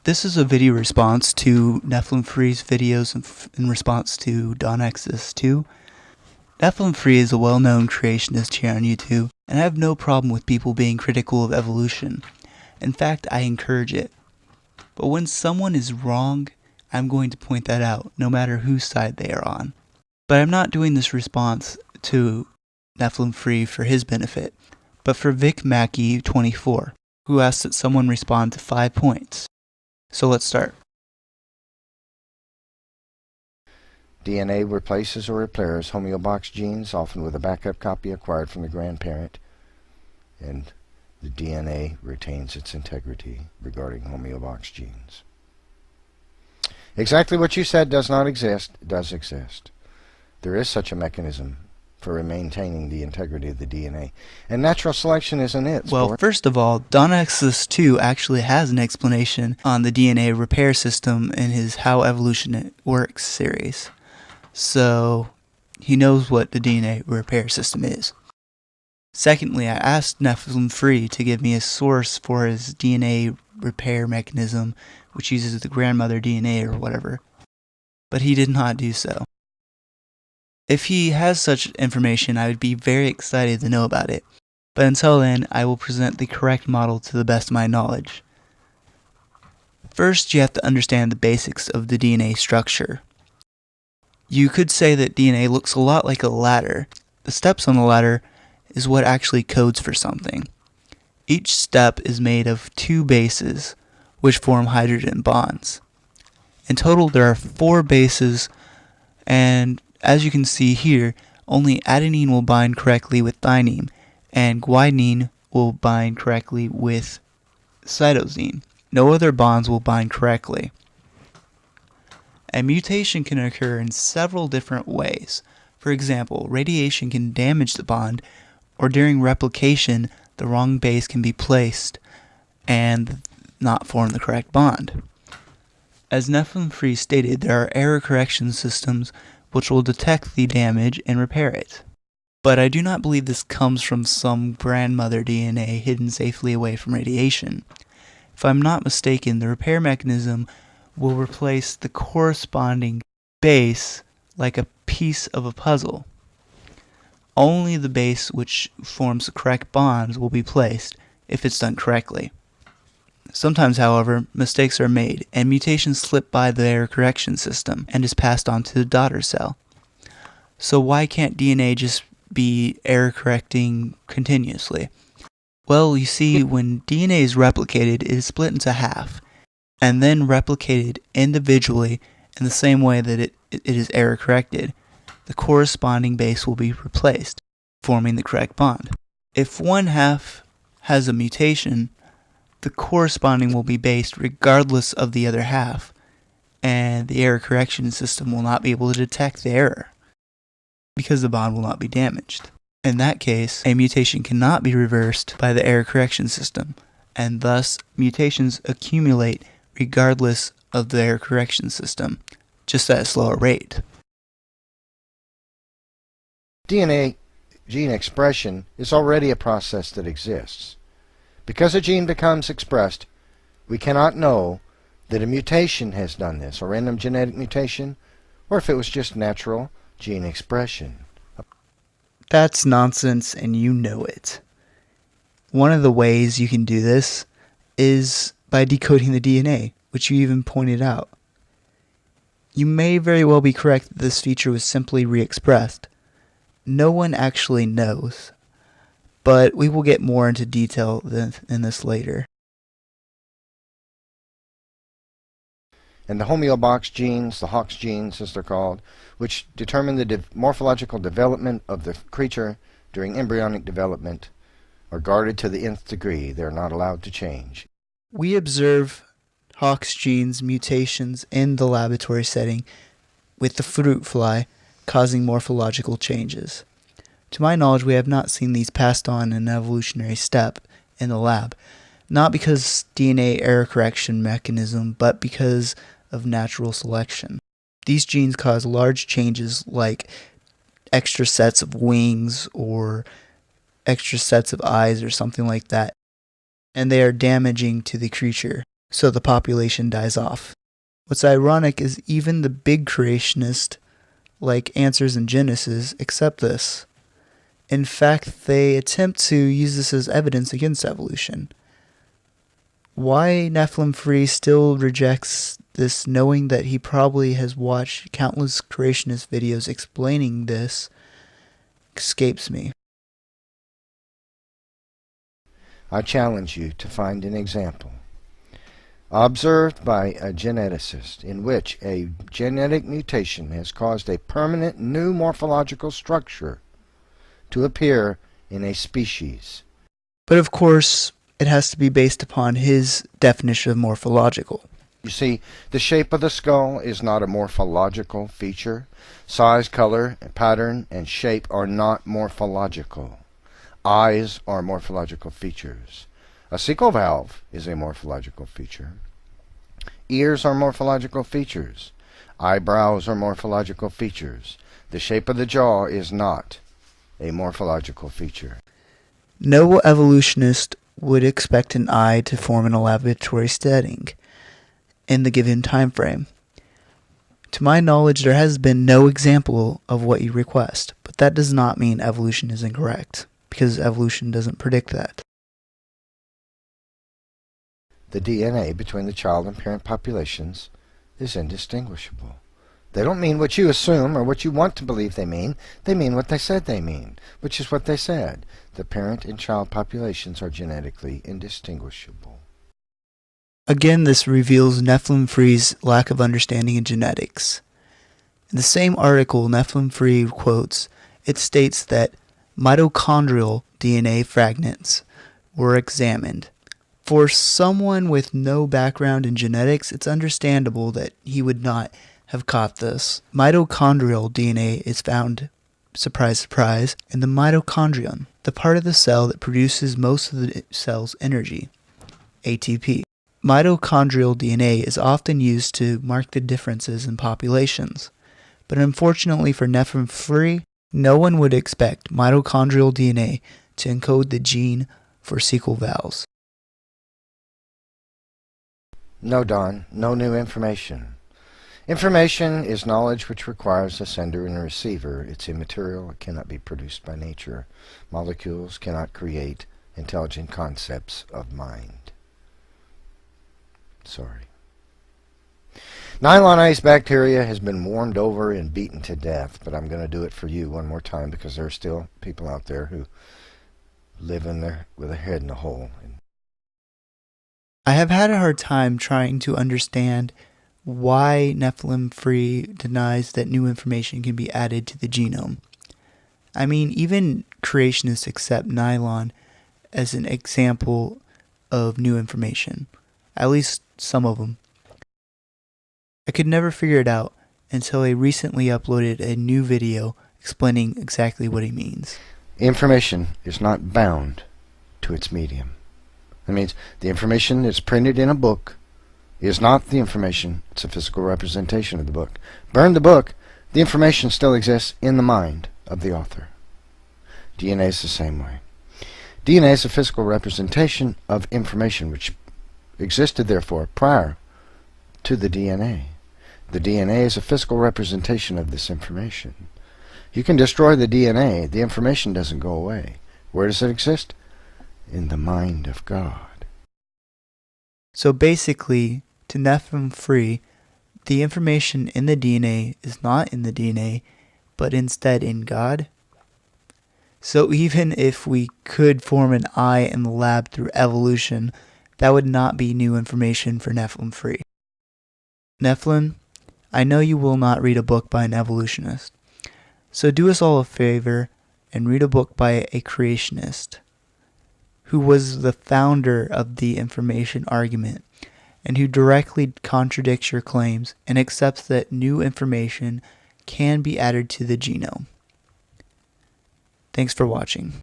This is a video response to Nephilimfree's videos in response to Donexus 2. Nephilimfree is a well-known creationist here on YouTube, and I have no problem with people being critical of evolution. In fact, I encourage it. But when someone is wrong, I'm going to point that out, no matter whose side they are on. But I'm not doing this response to Nephilimfree for his benefit, but for Vic Mackey 24, who asked that someone respond to 5 points. So let's start. DNA replaces or repairs homeobox genes, often with a backup copy acquired from the grandparent, and the DNA retains its integrity regarding homeobox genes. Exactly what you said does not exist, does exist. There is such a mechanism for maintaining the integrity of the DNA, and natural selection isn't it. Well, first of all, Donexus 2 actually has an explanation on the DNA repair system in his How Evolution Works series. So, he knows what the DNA repair system is. Secondly, I asked Nephilimfree to give me a source for his DNA repair mechanism, which uses the grandmother DNA or whatever, but he did not do so. If he has such information, I would be very excited to know about it, but until then, I will present the correct model to the best of my knowledge. First, you have to understand the basics of the DNA structure. You could say that DNA looks a lot like a ladder. The steps on the ladder is what actually codes for something. Each step is made of 2 bases, which form hydrogen bonds. In total, there are 4 bases, and as you can see here, only adenine will bind correctly with thymine, and guanine will bind correctly with cytosine. No other bonds will bind correctly. A mutation can occur in several different ways. For example, radiation can damage the bond, or during replication, the wrong base can be placed and not form the correct bond. As Nephilimfree stated, there are error correction systems which will detect the damage and repair it. But I do not believe this comes from some grandmother DNA hidden safely away from radiation. If I'm not mistaken, the repair mechanism will replace the corresponding base like a piece of a puzzle. Only the base which forms the correct bonds will be placed if it's done correctly. Sometimes, however, mistakes are made, and mutations slip by the error correction system and is passed on to the daughter cell. So why can't DNA just be error correcting continuously? Well, you see, when DNA is replicated, it is split into half, and then replicated individually in the same way that it is error corrected. The corresponding base will be replaced, forming the correct bond. If one half has a mutation, the corresponding will be based regardless of the other half, and the error correction system will not be able to detect the error, because the bond will not be damaged. In that case, a mutation cannot be reversed by the error correction system, and thus mutations accumulate regardless of the error correction system, just at a slower rate. DNA gene expression is already a process that exists. Because a gene becomes expressed, we cannot know that a mutation has done this, or random genetic mutation, or if it was just natural gene expression. That's nonsense, and you know it. One of the ways you can do this is by decoding the DNA, which you even pointed out. You may very well be correct that this feature was simply re-expressed. No one actually knows, but we will get more into detail in this later. And the homeobox genes, the Hox genes as they're called, which determine the morphological development of the creature during embryonic development, are guarded to the nth degree. They're not allowed to change. We observe Hox genes mutations in the laboratory setting with the fruit fly, causing morphological changes. To my knowledge, we have not seen these passed on in an evolutionary step in the lab, not because DNA error correction mechanism, but because of natural selection. These genes cause large changes like extra sets of wings or extra sets of eyes or something like that, and they are damaging to the creature. so the population dies off. What's ironic is even the big creationists, like Answers in Genesis, accept this. In fact, they attempt to use this as evidence against evolution. Why Nephilimfree still rejects this, knowing that he probably has watched countless creationist videos explaining this, escapes me. I challenge you to find an example observed by a geneticist in which a genetic mutation has caused a permanent new morphological structure to appear in a species. But of course, it has to be based upon his definition of morphological. You see, the shape of the skull is not a morphological feature. Size, color, pattern, and shape are not morphological. Eyes are morphological features. A cecal valve is a morphological feature. Ears are morphological features. Eyebrows are morphological features. The shape of the jaw is not a morphological feature. No evolutionist would expect an eye to form in a laboratory setting in the given time frame. To my knowledge, there has been no example of what you request, but that does not mean evolution is incorrect, because evolution doesn't predict that. The DNA between the child and parent populations is indistinguishable. They don't mean what you assume or what you want to believe they mean. They mean what they said they mean, which is what they said. The parent and child populations are genetically indistinguishable. Again, this reveals Nephilimfree's lack of understanding in genetics. In the same article Nephilimfree quotes, it states that mitochondrial DNA fragments were examined. For someone with no background in genetics, it's understandable that he would not have caught this. Mitochondrial DNA is found, surprise, surprise, in the mitochondrion, the part of the cell that produces most of the cell's energy, ATP. Mitochondrial DNA is often used to mark the differences in populations, but unfortunately for Nephilimfree, no one would expect mitochondrial DNA to encode the gene for cecal valves. No, Don, no new information. Information is knowledge which requires a sender and a receiver. It's immaterial. It cannot be produced by nature. Molecules cannot create intelligent concepts of mind. Sorry. Nylon ice bacteria has been warmed over and beaten to death, but I'm going to do it for you one more time because there are still people out there who live in there with their head in a hole. I have had a hard time trying to understand why Nephilimfree denies that new information can be added to the genome. I mean, even creationists accept nylon as an example of new information. At least some of them. I could never figure it out until I recently uploaded a new video explaining exactly what he means. Information is not bound to its medium. That means the information that's printed in a book is not the information. It's a physical representation of the book. Burn the book, the information still exists in the mind of the author. DNA is the same way. DNA is a physical representation of information which existed, therefore, prior to the DNA. The DNA is a physical representation of this information. You can destroy the DNA. The information doesn't go away. Where does it exist? In the mind of God. So basically, to Nephilimfree, the information in the DNA is not in the DNA, but instead in God. So even if we could form an eye in the lab through evolution, that would not be new information for Nephilimfree. Nephilim, I know you will not read a book by an evolutionist. So do us all a favor and read a book by a creationist who was the founder of the information argument and who directly contradicts your claims and accepts that new information can be added to the genome. Thanks for watching.